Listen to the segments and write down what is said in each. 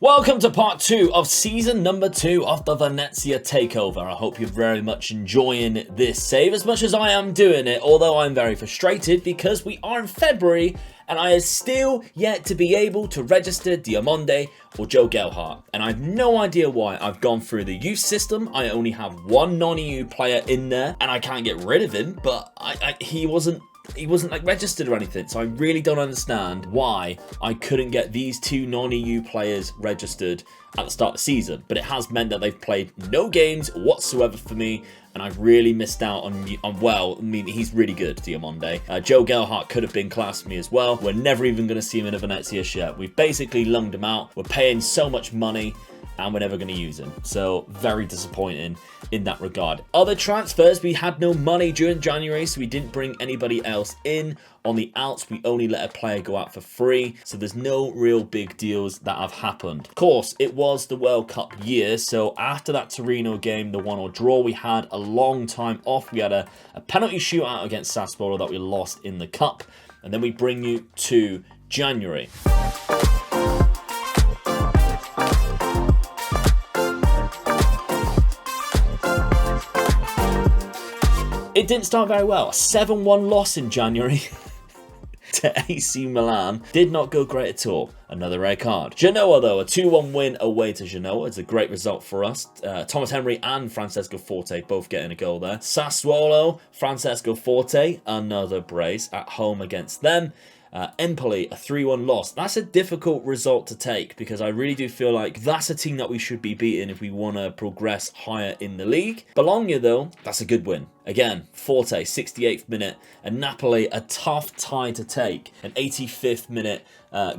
Welcome to part 2 of season number 2 of the Venezia Takeover. I hope you're very much enjoying this save as much as I am doing it, although I'm very frustrated because we are in February and I have still yet to be able to register Diamonde or Joe Gelhardt. And I have no idea why. I've gone through the youth system. I only have one non-EU player in there and I can't get rid of him, but he wasn't like registered or anything, so I really don't understand why I couldn't get these two non-EU players registered at the start of the season. But it has meant that they've played no games whatsoever for me, and I've really missed out on well, I mean, he's really good, Diamonde. Joe Gelhardt could have been class for me as well. We're never even going to see him in a Venezia shirt. We've basically lunged him out. We're paying so much money and we're never going to use him. So very disappointing in that regard. Other transfers, we had no money during January, so we didn't bring anybody else in. On the outs, we only let a player go out for free, so there's no real big deals that have happened. Of course, it was the World Cup year, so after that Torino game, the 1-1 draw, we had a long time off. We had a penalty shootout against Sassuolo that we lost in the cup, and then we bring you to January. It didn't start very well. A 7-1 loss in January to AC Milan did not go great at all. Another red card. Genoa, though, a 2-1 win away to Genoa. It's a great result for us. Thomas Henry and Francesco Forte both getting a goal there. Sassuolo, Francesco Forte, another brace at home against them. Empoli, a 3-1 loss. That's a difficult result to take because I really do feel like that's a team that we should be beating if we want to progress higher in the league. Bologna, though, that's a good win. Again, Forte, 68th minute, and Napoli, a tough tie to take. An 85th minute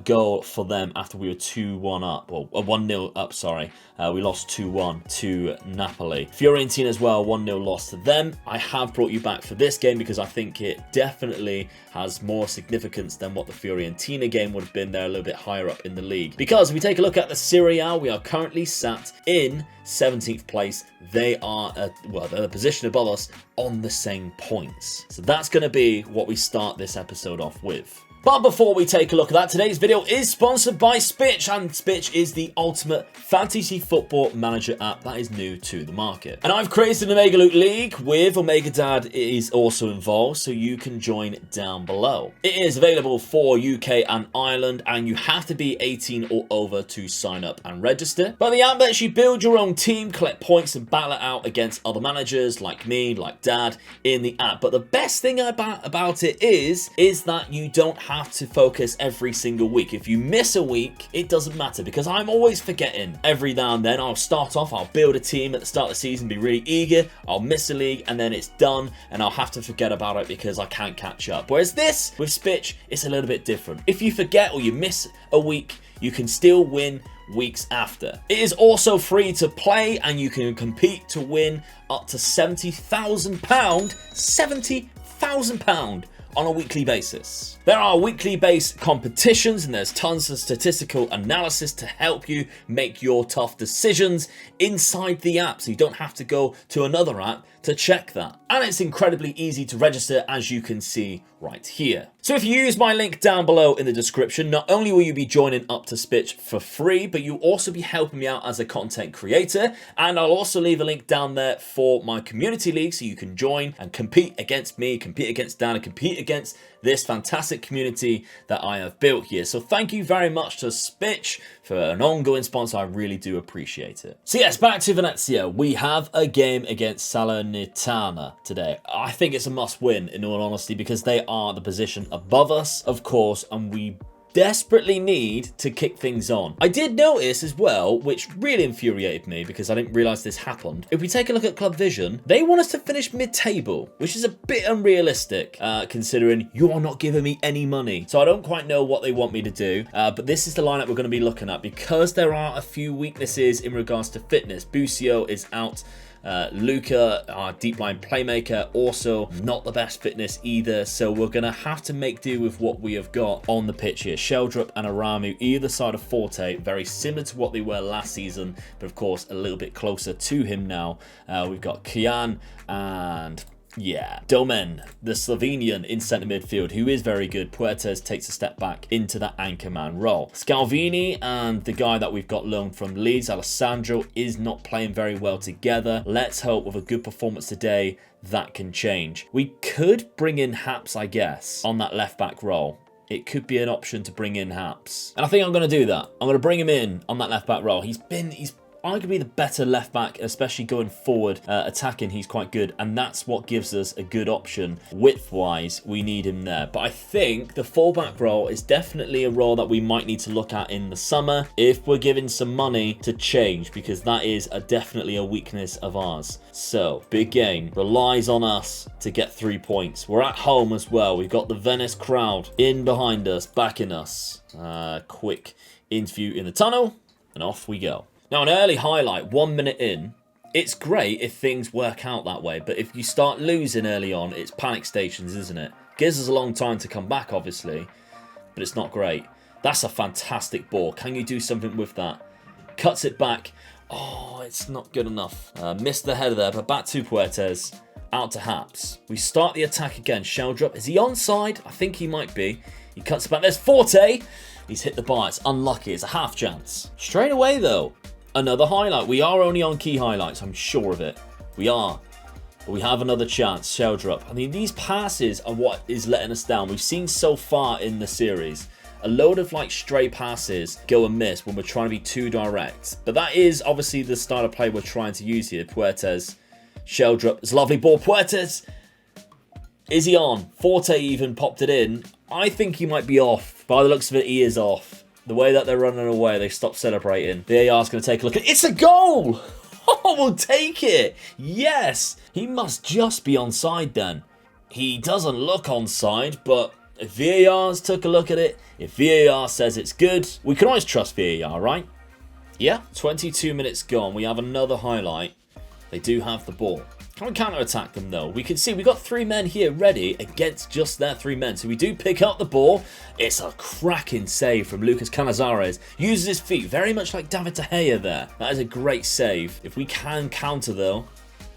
goal for them after we were 2-1 up, well, 1-0 up, sorry. We lost 2-1 to Napoli. Fiorentina as well, 1-0 loss to them. I have brought you back for this game because I think it definitely has more significance than what the Fiorentina game would have been. They're a little bit higher up in the league. Because if we take a look at the Serie A, we are currently sat in 17th place. They are, they're a position above us on the same points. So that's going to be what we start this episode off with. But before we take a look at that, today's video is sponsored by SPITCH, and SPITCH is the ultimate fantasy football manager app that is new to the market. And I've created an Omega Loot League with Omega Dad is also involved, so you can join down below. It is available for UK and Ireland, and you have to be 18 or over to sign up and register. But the app lets you build your own team, collect points, and battle it out against other managers like me, like Dad, in the app. But the best thing about it is that you don't have to focus every single week. If you miss a week, it doesn't matter because I'm always forgetting. Every now and then I'll start off, I'll build a team at the start of the season, be really eager, I'll miss a league and then it's done and I'll have to forget about it because I can't catch up. Whereas this, with SPITCH, it's a little bit different. If you forget or you miss a week, you can still win weeks after. It is also free to play and you can compete to win up to £70,000, £70,000 on a weekly basis. There are weekly based competitions and there's tons of statistical analysis to help you make your tough decisions inside the app, so you don't have to go to another app to check that. And it's incredibly easy to register, as you can see right here. So if you use my link down below in the description, not only will you be joining up to SPITCH for free, but you'll also be helping me out as a content creator. And I'll also leave a link down there for my community league so you can join and compete against me, compete against Dan, and compete against this fantastic community that I have built here. So thank you very much to SPITCH for an ongoing sponsor. I really do appreciate it. So yes, back to Venezia. We have a game against Salernitana today. I think it's a must win in all honesty because they are the position above us, of course, and we desperately need to kick things on. I did notice as well, which really infuriated me because I didn't realize this happened. If we take a look at Club Vision, they want us to finish mid-table, which is a bit unrealistic considering you are not giving me any money. So I don't quite know what they want me to do, but this is the lineup we're going to be looking at because there are a few weaknesses in regards to fitness. Busio is out. Luca, our deep line playmaker, also not the best fitness either, so we're going to have to make do with what we have got on the pitch here. Sheldrup and Aramu either side of Forte, very similar to what they were last season, but of course a little bit closer to him now. We've got Kian and Yeah, Domen, the Slovenian in centre midfield, who is very good. Puertas takes a step back into that anchorman role. Scalvini and the guy that we've got loaned from Leeds, Alessandro, is not playing very well together. Let's hope with a good performance today that can change. We could bring in Haps, I guess, on that left back role. It could be an option to bring in Haps. And I think I'm going to do that. I'm going to bring him in on that left back role. He's arguably the better left back, especially going forward, attacking. He's quite good, and that's what gives us a good option width-wise. We need him there, but I think the fullback role is definitely a role that we might need to look at in the summer if we're given some money to change, because that is definitely a weakness of ours. So big game relies on us to get 3 points. We're at home as well. We've got the Venice crowd in behind us, backing us. Quick interview in the tunnel, and off we go. Now, an early highlight, 1 minute in. It's great if things work out that way, but if you start losing early on, it's panic stations, isn't it? Gives us a long time to come back, obviously, but it's not great. That's a fantastic ball. Can you do something with that? Cuts it back. Oh, it's not good enough. Missed the header there, but back to Puertas. Out to Haps. We start the attack again. Sheldrup. Is he onside? I think he might be. He cuts it back. There's Forte. He's hit the bar. It's unlucky. It's a half chance. Straight away, though. Another highlight. We are only on key highlights. I'm sure of it. We are. But we have another chance. Sheldrup. I mean, these passes are what is letting us down. We've seen so far in the series a load of like stray passes go amiss when we're trying to be too direct. But that is obviously the style of play we're trying to use here. Puertas. Sheldrup. It's a lovely ball. Puertas. Is he on? Forte even popped it in. I think he might be off. By the looks of it, he is off. The way that they're running away, they stop celebrating. The AR's going to take a look at it. It's a goal! Oh, we'll take it! Yes! He must just be onside then. He doesn't look onside, but if VAR's took a look at it, if VAR says it's good, we can always trust VAR, right? Yeah, 22 minutes gone. We have another highlight. They do have the ball. Can we counter-attack them, though? We can see we've got 3 men here ready against just their 3 men. So we do pick up the ball. It's a cracking save from Lucas Canizares. Uses his feet, very much like David De Gea there. That is a great save. If we can counter, though,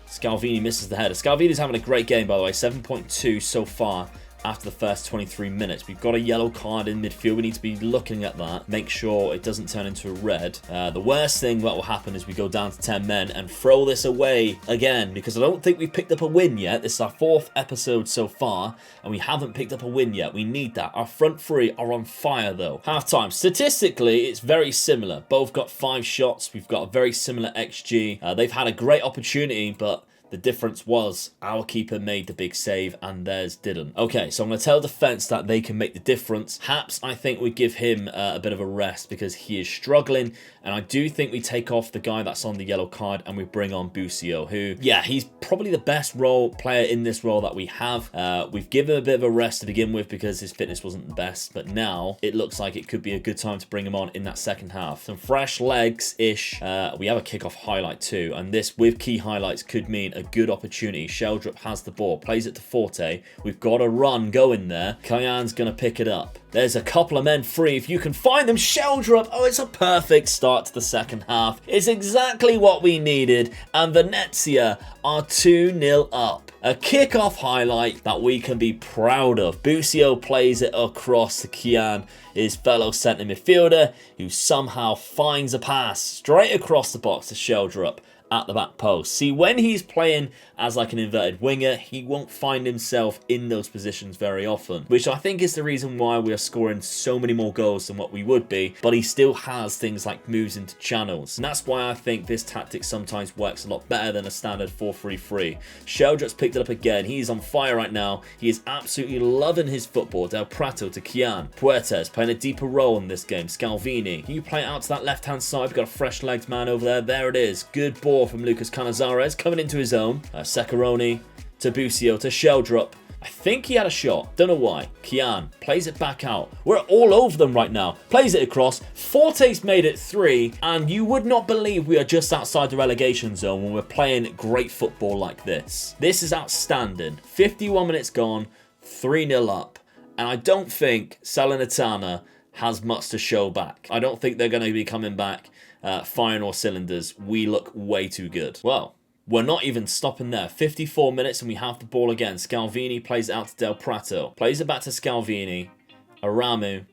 Scalvini misses the header. Scalvini's having a great game, by the way. 7.2 so far. After the first 23 minutes. We've got a yellow card in midfield. We need to be looking at that. Make sure it doesn't turn into a red. The worst thing that will happen is we go down to 10 men and throw this away again, because I don't think we've picked up a win yet. This is our 4th episode so far, and we haven't picked up a win yet. We need that. Our front 3 are on fire, though. Half time. Statistically, it's very similar. Both got 5 shots. We've got a very similar XG. They've had a great opportunity, but the difference was our keeper made the big save and theirs didn't. Okay, so I'm going to tell defense that they can make the difference. Haps, I think we give him a bit of a rest because he is struggling. And I do think we take off the guy that's on the yellow card and we bring on Busio, who, yeah, he's probably the best role player in this role that we have. We've given him a bit of a rest to begin with because his fitness wasn't the best. But now it looks like it could be a good time to bring him on in that second half. Some fresh legs-ish. We have a kickoff highlight too. And this with key highlights could mean a good opportunity. Sheldrup has the ball, plays it to Forte. We've got a run going there. Kayan's going to pick it up. There's a couple of men free. If you can find them, Sheldrup. Oh, it's a perfect start to the second half. It's exactly what we needed. And Venezia are 2-0 up. A kickoff highlight that we can be proud of. Busio plays it across to Kian, his fellow centre midfielder, who somehow finds a pass straight across the box to Sheldrup at the back post. See, when he's playing as like an inverted winger, he won't find himself in those positions very often, which I think is the reason why we are scoring so many more goals than what we would be, but he still has things like moves into channels, and that's why I think this tactic sometimes works a lot better than a standard 4-3-3. Sheldrup's picked it up again. He's on fire right now. He is absolutely loving his football. Del Prato to Kian. Puertas playing a deeper role in this game. Scalvini. You play it out to that left-hand side. We've got a fresh-legged man over there. There it is. Good ball from Lucas Canizares coming into his own. Secaroni to Busio to Sheldrup. I think he had a shot. Don't know why. Kian plays it back out. We're all over them right now. Plays it across. Forte's made it 3. And you would not believe we are just outside the relegation zone when we're playing great football like this. This is outstanding. 51 minutes gone. 3-0 up. And I don't think Salernitana has much to show back. I don't think they're going to be coming back firing all cylinders. We look way too good. Well, we're not even stopping there. 54 minutes and we have the ball again. Scalvini plays it out to Del Prato. Plays it back to Scalvini. Aramu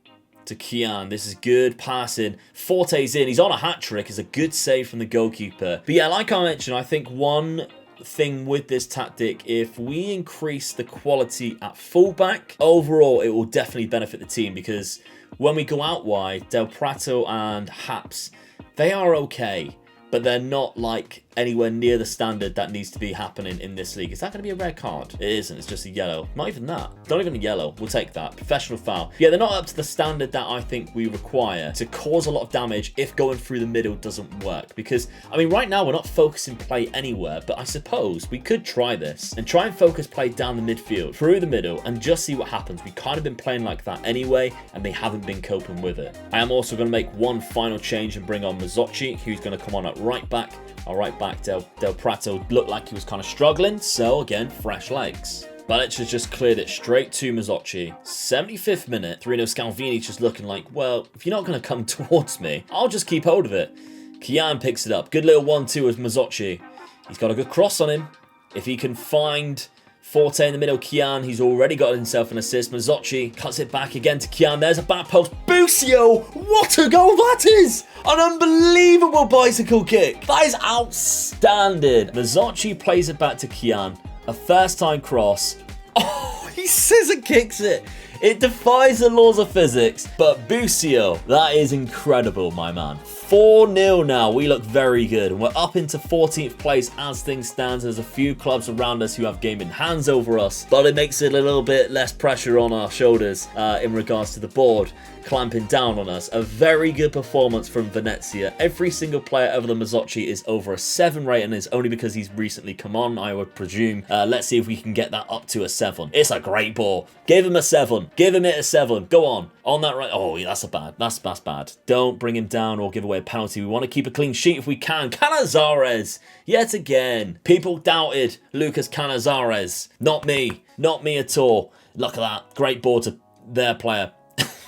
to Kian. This is good passing. Forte's in. He's on a hat-trick. It's a good save from the goalkeeper. But yeah, like I mentioned, I think one thing with this tactic, if we increase the quality at fullback, overall it will definitely benefit the team, because when we go out wide, Del Prato and Haps, they are okay, but they're not like anywhere near the standard that needs to be happening in this league. Is that going to be a red card? It isn't. It's just a yellow. Not even that. Not even a yellow. We'll take that. Professional foul. Yeah, they're not up to the standard that I think we require to cause a lot of damage if going through the middle doesn't work. Because, I mean, right now we're not focusing play anywhere, but I suppose we could try this and try and focus play down the midfield, through the middle, and just see what happens. We've kind of been playing like that anyway, and they haven't been coping with it. I am also going to make one final change and bring on Mazzocchi, who's going to come on at right back. Our right back, Del Prato, looked like he was kind of struggling, so again, fresh legs. Balic has just cleared it straight to Mazzocchi. 75th minute, 3-0 Scalvini's just looking like, well, if you're not going to come towards me, I'll just keep hold of it. Kian picks it up. Good little 1-2 with Mazzocchi. He's got a good cross on him. If he can find Forte in the middle, Kian, he's already got himself an assist. Mazzocchi cuts it back again to Kian. There's a back post. Busio! What a goal that is! An unbelievable bicycle kick. That is outstanding. Mazzocchi plays it back to Kian. A first-time cross. Oh, he scissor kicks it. It defies the laws of physics, but Busio, that is incredible, my man. 4-0 now. We look very good, and we're up into 14th place as things stand. There's a few clubs around us who have game in hands over us, but it makes it a little bit less pressure on our shoulders in regards to the board clamping down on us. A very good performance from Venezia. Every single player other than Mazzocchi is over a 7 rating, is only because he's recently come on, I would presume. Let's see if we can get that up to a 7. It's a great ball. Give him a 7. Give him it a 7. Go on. On that right. Oh, yeah, that's bad. Don't bring him down or give away a penalty. We want to keep a clean sheet if we can. Canizares, yet again. People doubted Lucas Canizares. Not me. Not me at all. Look at that. Great ball to their player.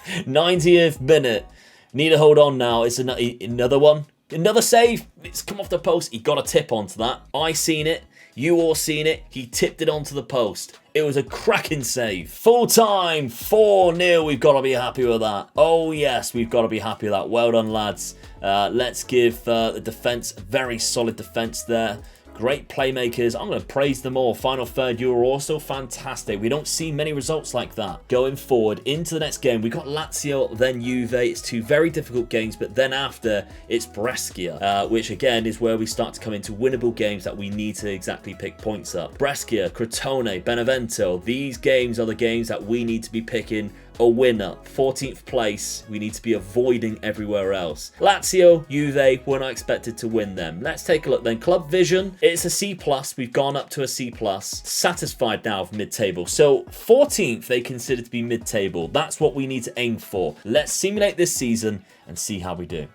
90th minute. Need to hold on now. It's another one. Another save. It's come off the post. He got a tip onto that. I seen it. You all seen it. He tipped it onto the post. It was a cracking save. Full time. 4-0. We've got to be happy with that. Oh, yes. We've got to be happy with that. Well done, lads. Let's give the defence a very solid defence there. Great playmakers. I'm going to praise them all. Final third, you were also fantastic. We don't see many results like that. Going forward into the next game, we got Lazio, then Juve. It's 2 very difficult games, but then after, it's Brescia, which again is where we start to come into winnable games that we need to exactly pick points up. Brescia, Crotone, Benevento. These games are the games that we need to be picking a winner. 14th place, we need to be avoiding everywhere else. Lazio, Juve, we're not expected to win them. Let's take a look then. Club Vision, it's a C+. We've gone up to a C+. Satisfied now with mid-table. So 14th, they consider to be mid-table. That's what we need to aim for. Let's simulate this season and see how we do.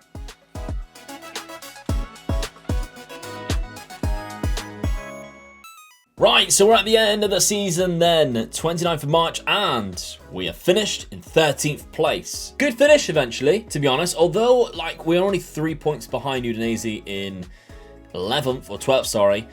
Right, so we're at the end of the season then, 29th of March, and we are finished in 13th place. Good finish eventually, to be honest, although like we're only 3 points behind Udinese in 11th or 12th, sorry.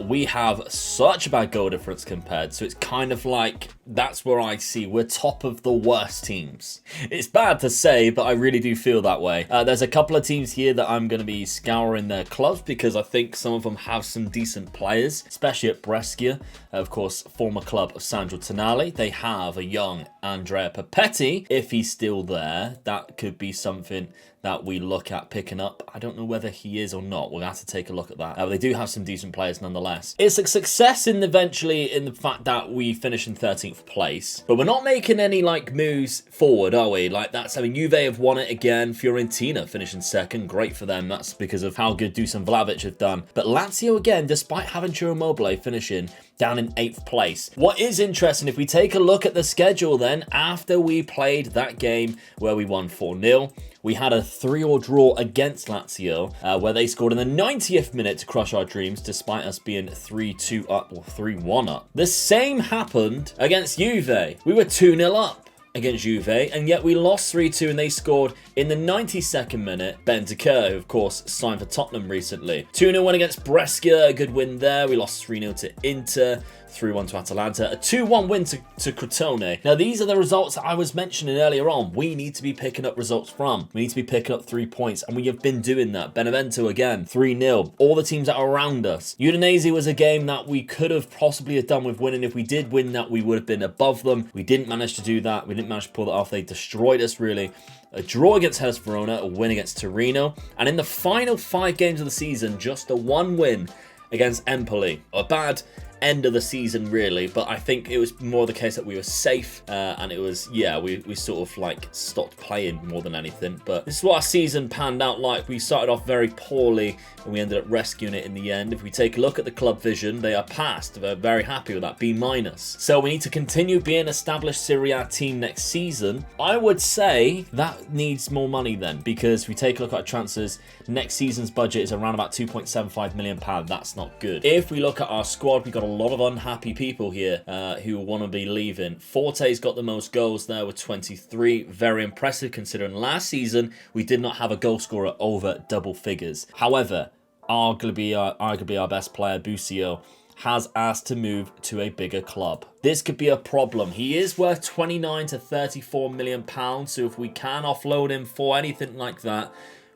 We have such a bad goal difference compared, so it's kind of like that's where I see we're top of the worst teams. It's bad to say, but I really do feel that way. There's a couple of teams here that I'm going to be scouring their clubs because I think some of them have some decent players, especially at Brescia, of course, former club of Sandro Tonali. They have a young Andrea Papetti. If he's still there, that could be something that we look at picking up. I don't know whether he is or not. We'll have to take a look at that. But they do have some decent players nonetheless. It's a success eventually in the fact that we finish in 13th place. But we're not making any like moves forward, are we? Like that's, I mean, Juve have won it again. Fiorentina finishing second. Great for them. That's because of how good Dusan Vlahovic have done. But Lazio again, despite having Ciro Immobile finishing down in 8th place. What is interesting, if we take a look at the schedule then, after we played that game where we won 4-0, we had a 3-3 draw against Lazio, where they scored in the 90th minute to crush our dreams, despite us being 3-2 up or 3-1 up. The same happened against Juve. We were 2-0 up. against Juve, and yet we lost 3-2 and they scored in the 92nd minute. Bentancur, who of course signed for Tottenham recently. 2-0 win against Brescia, a good win there. We lost 3-0 to Inter, 3-1 to Atalanta, a 2-1 win to Crotone. Now these are the results that I was mentioning earlier on. We need to be picking up results from. We need to be picking up 3 points, and we have been doing that. Benevento again, 3-0. All the teams that are around us. Udinese was a game that we could have possibly have done with winning. If we did win that, we would have been above them. We didn't manage to do that. We didn't manage to pull that off. They destroyed us, really. A draw against Hellas Verona, a win against Torino, and in the final 5 games of the season, just a 1 win against Empoli. A bad end of the season, really, but I think it was more the case that we were safe, and it was, yeah, we sort of like stopped playing more than anything. But this is what our season panned out like. We started off very poorly and we ended up rescuing it in the end. If we take a look at the club vision, they are passed. They're very happy with that, B-. So we need to continue being an established Serie A team next season. I would say that needs more money then, because if we take a look at our transfers, next season's budget is around about £2.75 million. That's not good. If we look at our squad, we got a lot of unhappy people here who want to be leaving. Forte's got the most goals there with 23. Very impressive considering last season we did not have a goal scorer over double figures. However, arguably our best player, Busio, has asked to move to a bigger club. This could be a problem. He is worth 29 to 34 million pounds, so if we can offload him for anything like that,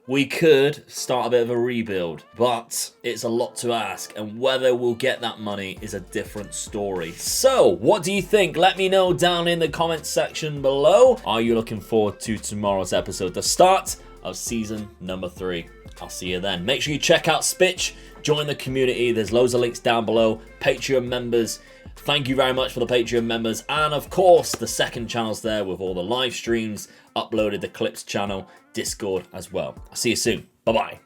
we could start a bit of a rebuild, but it's a lot to ask, and whether we'll get that money is a different story. So, what do you think? Let me know down in the comments section below. Are you looking forward to tomorrow's episode, the start of season number 3? I'll see you then. Make sure you check out SPITCH, join the community. There's loads of links down below. Patreon members, thank you very much for the Patreon members, and of course the second channel's there with all the live streams, uploaded the clips channel, Discord as well. I'll see you soon. Bye bye.